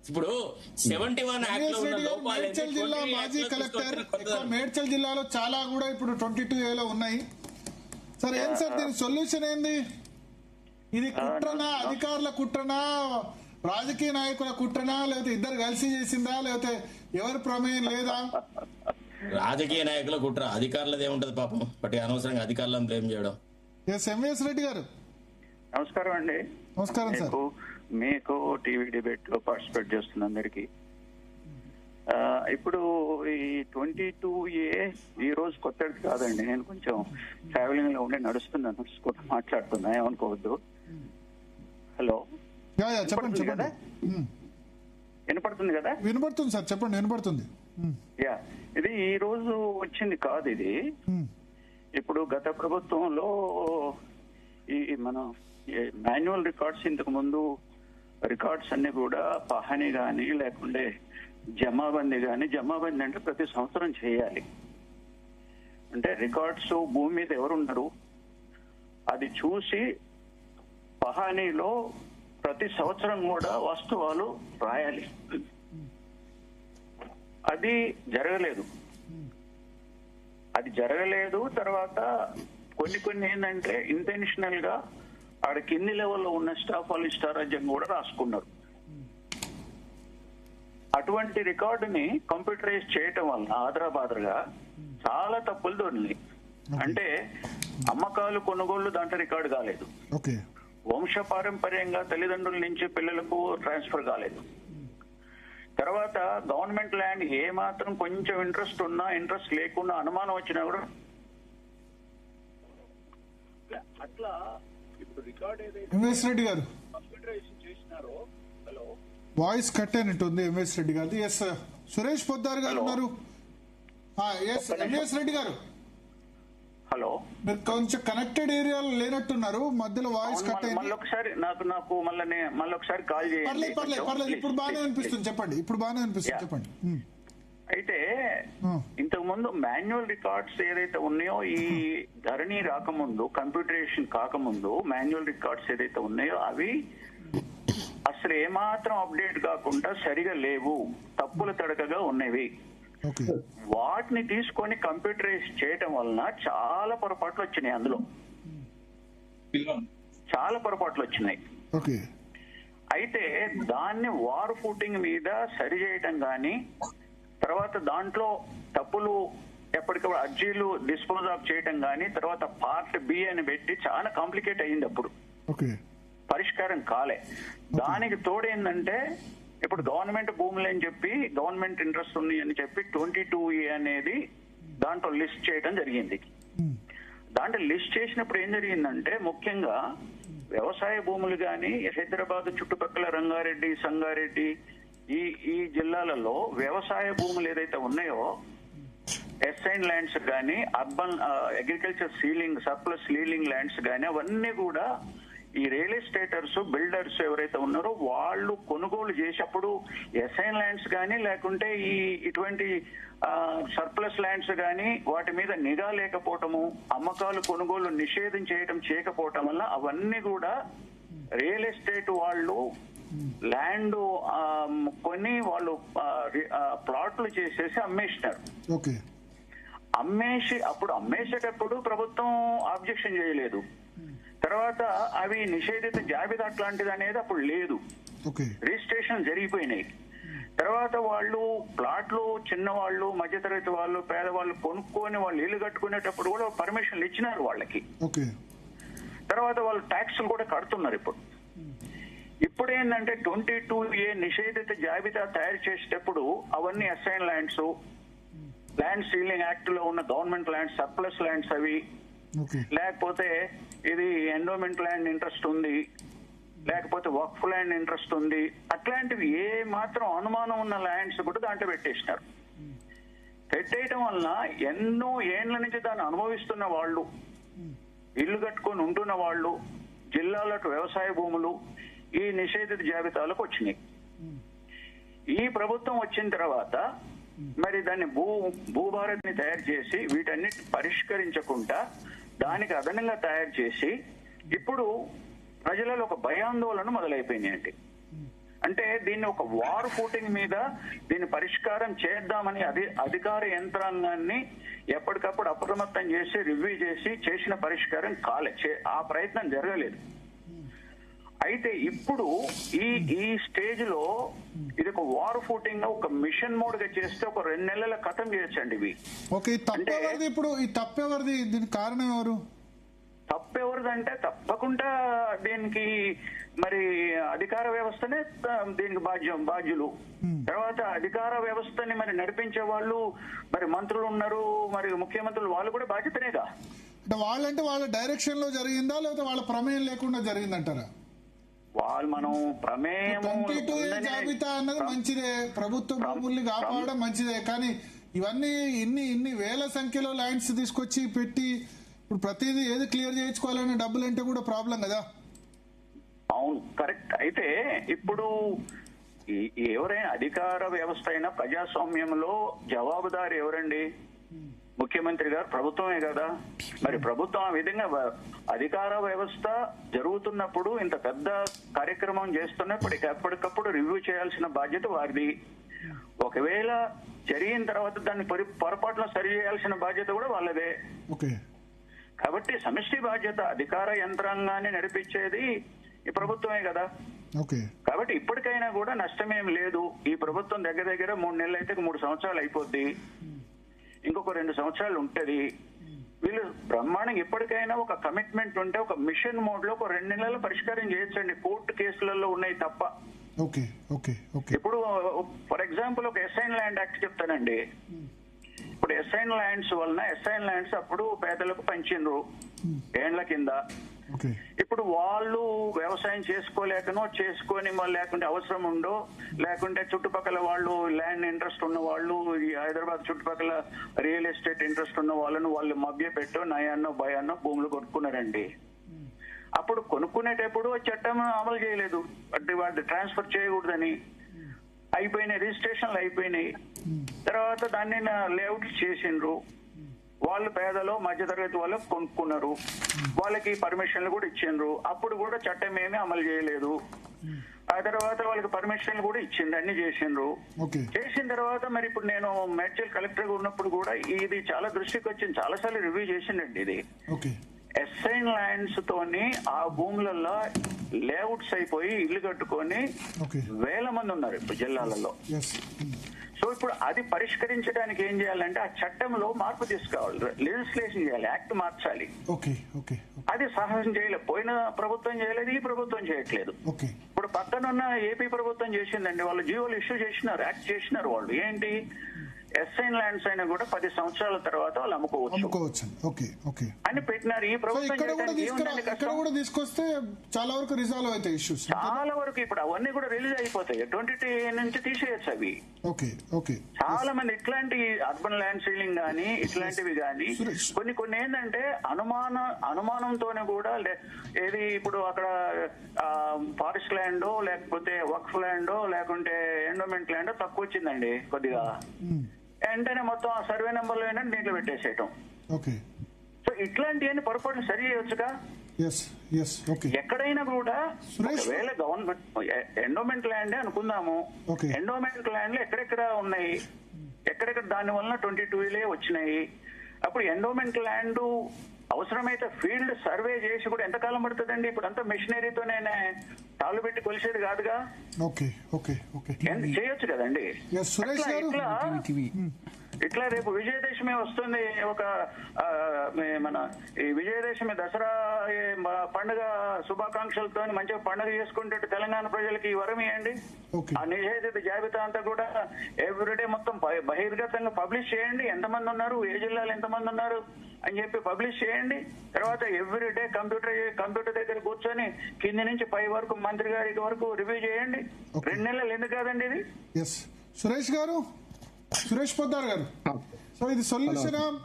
ఇప్పుడు 71 యాక్ట్ లో ఉన్న లోపాలు మేడ్చల్ జిల్లా మాజీ కలెక్టర్, మేడ్చల్ జిల్లాలో చాలా కూడా ఇప్పుడు 22A ఉన్నాయి సార్. ఏం సార్ దీని సొల్యూషన్ ఏంది? ఇది కుట్రనా, అధికారుల కుట్రనా, రాజకీయ నాయకుల కుట్రనా, లేకపోతే ఇద్దరు కలిసి చేసిందా, లేకపోతే ఎవరి ప్రమేయం లేదా? రాజకీయ నాయకుల కుట్ర, అధికారులది ఏముంటది పాపం, బట్ అనవసరంగా అధికారులను బ్లేమ్ చేయడం. ఎంవిఎస్ రెడ్డి గారు నమస్కారం అండి. నమస్కారం సార్. మీకు టీవీ డిబేట్ లో పార్టిసిపేట్ చేస్తున్న అందరికి ఇప్పుడు ఈ 22A ఈ రోజు కొత్తది కాదండి. నేను కొంచెం ట్రావెలింగ్ లో ఉండి నడుచుకుంటూ మాట్లాడుతున్నా, ఏమనుకోవద్దు. హలో, చెప్పండి కదా, వినపడుతుంది కదా? వినపడుతుంది సార్, చెప్పండి. వినపడుతుంది. యా, ఇది ఈ రోజు వచ్చింది కాదు. ఇది ఇప్పుడు గత ప్రభుత్వంలో ఈ మన మాన్యువల్ రికార్డ్స్, ఇంతకు ముందు రికార్డ్స్ అన్ని కూడా పహానీ గాని లేకుంటే జమాబందీ గాని, జమాబందీ అంటే ప్రతి సంవత్సరం చేయాలి. అంటే రికార్డ్స్ భూమి మీద ఎవరున్నారు అది చూసి పహానీలో ప్రతి సంవత్సరం కూడా వాస్తవాలు రాయాలి. అది జరగలేదు. తర్వాత కొన్ని ఏంటంటే ఇంటెన్షనల్ గా ఆడ కింది లెవెల్లో ఉన్న స్టాఫ్ వాళ్ళు ఇష్టారాజ్యం కూడా రాసుకున్నారు. అటువంటి రికార్డుని కంప్యూటరైజ్ చేయటం వల్ల ఆదరాబాదరగా చాలా తప్పులు దొరికినాయి. అంటే అమ్మకాలు, కొనుగోళ్లు దాంట్లో రికార్డు కాలేదు. వంశపారంపర్యంగా తల్లిదండ్రుల నుంచి పిల్లలకు ట్రాన్స్ఫర్ కాలేదు. తర్వాత గవర్నమెంట్ ల్యాండ్ ఏ మాత్రం కొంచెం ఇంట్రెస్ట్ ఉన్నా, ఇంట్రెస్ట్ లేకున్నా, అనుమానం వచ్చినా కూడా అట్లా ఇప్పుడు రికార్డ్ రెడ్డి గారు కంప్యూటరైజేషన్ చేసినారో. హలో, వాయిస్ కట్ అయినట్టుంది ఎంఎస్ రెడ్డి గారు. ఎస్, సురేష్ పొద్దార్ గారు ఉన్నారు. ఎంఎస్ రెడ్డి గారు, హలో, మీరు కొంచెం కనెక్టెడ్ ఏరియాలో లేనట్టున్నారు, మధ్యలో వాయిస్ కట్ అయింది. మళ్ళొకసారి నాకు మళ్ళీ ఒకసారి కాల్ చేయండి. పర్లేదు, ఇప్పుడు బాగానే అనిపిస్తుంది, చెప్పండి. ఇప్పుడు బాగానే అనిపిస్తుంది, చెప్పండి. అయితే ఇంతకు ముందు మాన్యువల్ రికార్డ్స్ ఏదైతే ఉన్నాయో, ఈ ధరణి రాకముందు, కంప్యూటరైజేషన్ కాకముందు మాన్యువల్ రికార్డ్స్ ఏదైతే ఉన్నాయో అవి అసలు ఏమాత్రం అప్డేట్ కాకుండా సరిగా లేవు, తప్పుల తడకగా ఉన్నవి. వాటిని తీసుకొని కంప్యూటరైజ్ చేయటం వలన చాలా పొరపాట్లు వచ్చినాయి. అందులో చాలా పొరపాట్లు వచ్చినాయి. అయితే దాన్ని వార్ ఫూటింగ్ మీద సరి చేయటం గాని, తర్వాత దాంట్లో తప్పులు ఎప్పటికప్పుడు అర్జీలు డిస్పోజ్ ఆఫ్ చేయటం గాని, తర్వాత పార్ట్ బి అని పెట్టి చాలా కాంప్లికేట్ అయ్యింది. అప్పుడు పరిష్కారం కాలే. దానికి తోడేందంటే ఇప్పుడు గవర్నమెంట్ భూములు అని చెప్పి, గవర్నమెంట్ ఇంట్రెస్ట్ ఉంది అని చెప్పి 22A అనేది దాంట్లో లిస్ట్ చేయడం జరిగింది. దాంట్లో లిస్ట్ చేసినప్పుడు ఏం జరిగిందంటే, ముఖ్యంగా వ్యవసాయ భూములు గాని, హైదరాబాద్ చుట్టుపక్కల రంగారెడ్డి, సంగారెడ్డి ఈ జిల్లాలలో వ్యవసాయ భూములు ఏదైతే ఉన్నాయో, ఎస్ఐన్ ల్యాండ్స్ గాని, urban agriculture ceiling, surplus ceiling lands గాని, అవన్నీ కూడా ఈ రియల్ ఎస్టేటర్స్, బిల్డర్స్ ఎవరైతే ఉన్నారో వాళ్ళు కొనుగోలు చేసేప్పుడు ఎస్ఐన్ ల్యాండ్స్ గానీ, లేకుంటే ఇటువంటి సర్ప్లస్ ల్యాండ్స్ గానీ వాటి మీద నిఘా లేకపోవటము, అమ్మకాలు కొనుగోలు నిషేధం చేయకపోవటం వల్ల అవన్నీ కూడా రియల్ ఎస్టేట్ వాళ్ళు ల్యాండ్ కొని వాళ్ళు ప్లాట్లు చేసేసి అమ్మేసినారు. అప్పుడు అమ్మేసేటప్పుడు ప్రభుత్వం ఆబ్జెక్షన్ చేయలేదు. తర్వాత అవి నిషేధిత జాబితా అట్లాంటిది అనేది అప్పుడు లేదు, రిజిస్ట్రేషన్ జరిగిపోయినాయి. తర్వాత వాళ్ళు ప్లాట్లు, చిన్నవాళ్ళు, మధ్యతరగతి వాళ్ళు, పేదవాళ్ళు కొనుక్కొని వాళ్ళు ఇల్లు కట్టుకునేటప్పుడు కూడా పర్మిషన్లు ఇచ్చినారు వాళ్ళకి. తర్వాత వాళ్ళు ట్యాక్సులు కూడా కడుతున్నారు. ఇప్పుడు ఏంటంటే 22A నిషేధిత జాబితా తయారు చేసేటప్పుడు అవన్నీ assign lands, land ceiling act లో ఉన్న గవర్నమెంట్ ల్యాండ్స్, సర్ప్లస్ ల్యాండ్స్ అవి, లేకపోతే ఇది ఎండోమెంట్ ల్యాండ్ ఇంట్రెస్ట్ ఉంది, లేకపోతే వక్ఫ్ ల్యాండ్ ఇంట్రెస్ట్ ఉంది, అట్లాంటివి ఏ మాత్రం అనుమానం ఉన్న ల్యాండ్స్ కూడా దాంట్లో పెట్టేసినారు. పెట్టేయటం వలన ఎన్నో ఏండ్ల నుంచి దాన్ని అనుభవిస్తున్న వాళ్ళు, ఇల్లు కట్టుకొని ఉంటున్న వాళ్ళు, జిల్లాలకు వ్యవసాయ భూములు ఈ నిషేధిత జాబితాలకు వచ్చినాయి. ఈ ప్రభుత్వం వచ్చిన తర్వాత మరి దాన్ని భూభారతిని తయారు చేసి వీటన్నిటి పరిష్కరించకుండా దానికి అదనంగా తయారు చేసి ఇప్పుడు ప్రజలలో ఒక భయాందోళన మొదలైపోయినాయండి. అంటే దీన్ని ఒక వార్ ఫూటింగ్ మీద దీన్ని పరిష్కారం చేద్దామని అధికార యంత్రాంగాన్ని ఎప్పటికప్పుడు అప్రమత్తం చేసి రివ్యూ చేసి చేసిన పరిష్కారం ఆ ప్రయత్నం జరగలేదు. అయితే ఇప్పుడు ఈ స్టేజ్ లో ఇది ఒక వార్ ఫూటింగ్ గా ఒక మిషన్ మోడ్ గా చేస్తే ఒక 2 నెలల ఖతం చేయొచ్చండి ఇవి. ఓకే, ఇప్పుడు ఈ తప్పెవరిది? దీనికి కారణం ఎవరు? తప్పెవరిదంటే తప్పకుండా దీనికి మరి అధికార వ్యవస్థనే దీనికి బాధ్యులు. తర్వాత అధికార వ్యవస్థని మరి నడిపించే వాళ్ళు మరి మంత్రులు ఉన్నారు, మరి ముఖ్యమంత్రులు, వాళ్ళు కూడా బాధ్యతనేగా. అంటే వాళ్ళంటే వాళ్ళ డైరెక్షన్ లో జరిగిందా లేకపోతే వాళ్ళ ప్రమేయం లేకుండా జరిగిందంటారా? మనం ప్రమేయం జాబితా అన్నది మంచిదే, ప్రభుత్వ భూముల్ని కాపాడడం మంచిదే, కానీ ఇవన్నీ ఇన్ని వేల సంఖ్యలో ల్యాండ్స్ తీసుకొచ్చి పెట్టి ఇప్పుడు ప్రతిదీ ఏది క్లియర్ చేయించుకోవాలనే డబ్బులు అంటే కూడా ప్రాబ్లం కదా. అవును, కరెక్ట్. అయితే ఇప్పుడు ఎవరైనా అధికార వ్యవస్థ అయినా ప్రజాస్వామ్యంలో జవాబుదారు ఎవరండి? ముఖ్యమంత్రి గారు, ప్రభుత్వమే కదా. మరి ప్రభుత్వం ఆ విధంగా అధికార వ్యవస్థ జరుగుతున్నప్పుడు ఇంత పెద్ద కార్యక్రమం చేస్తున్నప్పుడు ఎప్పటికప్పుడు రివ్యూ చేయాల్సిన బాధ్యత వారిది. ఒకవేళ జరిగిన తర్వాత దాన్ని పొరపాటున సరి చేయాల్సిన బాధ్యత కూడా వాళ్ళదే. కాబట్టి సమిష్టి బాధ్యత అధికార యంత్రాంగాన్ని నడిపించేది ఈ ప్రభుత్వమే కదా. కాబట్టి ఇప్పటికైనా కూడా నష్టమేం లేదు. ఈ ప్రభుత్వం దగ్గర 3 నెలలు అయితే 3 సంవత్సరాలు అయిపోద్ది, ఇంకొక 2 సంవత్సరాలు ఉంటది. వీళ్ళు బ్రహ్మాండంగా ఇప్పటికైనా ఒక కమిట్మెంట్ ఉంటే ఒక మిషన్ మోడ్ లో ఒక 2 నెలల్లో పరిష్కారం చేయొచ్చండి. కోర్టు కేసులలో ఉన్నాయి తప్ప. ఇప్పుడు ఫర్ ఎగ్జాంపుల్ ఒక ఎస్ఐన్ ల్యాండ్ యాక్ట్ చెప్తానండి. ఇప్పుడు ఎస్ఐన్ ల్యాండ్స్ వలన ఎస్ఐన్ ల్యాండ్స్ అప్పుడు పేదలకు పంచిండ్రు ఏండ్ల కింద. ఇప్పుడు వాళ్ళు వ్యవసాయం చేసుకోలేకనో చేసుకొని లేకుంటే అవసరం ఉండో, లేకుంటే చుట్టుపక్కల వాళ్ళు ల్యాండ్ ఇంట్రెస్ట్ ఉన్న వాళ్ళు, హైదరాబాద్ చుట్టుపక్కల రియల్ ఎస్టేట్ ఇంట్రెస్ట్ ఉన్న వాళ్ళను వాళ్ళు మభ్య పెట్టో నయాన్నో భయాన్నో భూములు కొనుక్కున్నారండి. అప్పుడు కొనుక్కునేటప్పుడు చట్టం అమలు చేయలేదు, వాటి ట్రాన్స్ఫర్ చేయకూడదని. అయిపోయినాయి, రిజిస్ట్రేషన్లు అయిపోయినాయి. తర్వాత దాన్ని లేఅవుట్ చేసిండ్రు. వాళ్ళు పేదలో మధ్యతరగతి వాళ్ళు కొనుక్కున్నారు, వాళ్ళకి పర్మిషన్లు కూడా ఇచ్చిండ్రు. అప్పుడు కూడా చట్టం ఏమీ అమలు చేయలేదు. ఆ తర్వాత వాళ్ళకి పర్మిషన్లు కూడా ఇచ్చిండు, అన్ని చేసిండ్రు. చేసిన తర్వాత మరి ఇప్పుడు నేను మేడ్చల్ కలెక్టర్ గా ఉన్నప్పుడు కూడా ఇది చాలా దృష్టికి వచ్చింది, చాలా సార్లు రివ్యూ చేసిండండి. ఇది ఎస్ఐన్ ల్యాండ్స్ తోని ఆ భూములలో లేఅవుట్స్ అయిపోయి ఇల్లు కట్టుకొని వేల మంది ఉన్నారు ఇప్పుడు జిల్లాలలో. సో ఇప్పుడు అది పరిష్కరించడానికి ఏం చేయాలంటే ఆ చట్టంలో మార్పు తీసుకురావాలి, లెజిస్లేషన్ చేయాలి, యాక్ట్ మార్చాలి. అది సాహసం చేయలేదు, పోయిన ప్రభుత్వం చేయలేదు, ఈ ప్రభుత్వం చేయట్లేదు. ఇప్పుడు పక్కనున్న ఏపీ ప్రభుత్వం చేసిందండి, వాళ్ళు జీవోలు ఇష్యూ చేసినారు, యాక్ట్ చేసినారు. వాళ్ళు ఏంటి ఎస్ఐన్ ల్యాండ్స్ అయినా కూడా 10 సంవత్సరాల తర్వాత వాళ్ళు అమ్ముకోవచ్చు అని పెట్టినారు. ఈ ప్రభుత్వం తీసుకొస్తే చాలా వరకు రిజాల్వ్ అవుతాయి ఇష్యూస్, చాలా వరకు. ఇప్పుడు అవన్నీ కూడా రిలీజ్ అయిపోతాయి, 20 నుంచి తీసేయచ్చు అవి. చాలా మంది ఇట్లాంటి అర్బన్ ల్యాండ్ సీలింగ్ గానీ ఇట్లాంటివి గానీ కొన్ని ఏంటంటే అనుమానంతోనే కూడా ఏది ఇప్పుడు అక్కడ ఫారెస్ట్ ల్యాండో లేకపోతే వక్ఫ్ ల్యాండో లేకుంటే ఎండోమెంట్ ల్యాండో తక్కువ వచ్చిందండి కొద్దిగా, వెంటనే మొత్తం ఆ సర్వే నెంబర్లో ఏంటంటే దీంట్లో పెట్టేసేయటం. సో ఇట్లాంటివన్నీ పొరపాటు సరి చేయవచ్చుగా. ఎక్కడైనా కూడా ఒకవేళ గవర్నమెంట్ ఎండోమెంట్ ల్యాండే అనుకుందాము, ఎండోమెంట్ ల్యాండ్ లో ఎక్కడెక్కడ ఉన్నాయి, ఎక్కడెక్కడ దాని వలన 22 వచ్చినాయి. అప్పుడు ఎండోమెంట్ ల్యాండ్ అవసరమైతే ఫీల్డ్ సర్వే చేసి కూడా ఎంతకాలం పడుతుందండి? ఇప్పుడు అంతా మెషినరీతోనే తాళ్ళు పెట్టి కొలిసేది కాదుగా, చేయొచ్చు కదండి. ఇట్లా రేపు విజయదశమి వస్తుంది, ఒక మన ఈ విజయదశమి దసరా పండుగ శుభాకాంక్షలతో మంచిగా పండుగ చేసుకుంటే తెలంగాణ ప్రజలకి ఈ వరం ఇవ్వండి. ఆ నిషేధిత జాబితా అంతా కూడా ఎవ్రీడే మొత్తం బహిర్గతంగా పబ్లిష్ చేయండి, ఎంతమంది ఉన్నారు, ఏ జిల్లాలో ఎంతమంది ఉన్నారు అని చెప్పి పబ్లిష్ చేయండి. తర్వాత ఎవ్రీడే కంప్యూటర్ దగ్గర కూర్చొని కింది నుంచి పై వరకు మంత్రి గారి వరకు రివ్యూ చేయండి. 2 నెలలు ఎందుకు కాదండి ఇది? సురేష్ పొద్దార్ గారు, సో ఇది సొల్యూషన్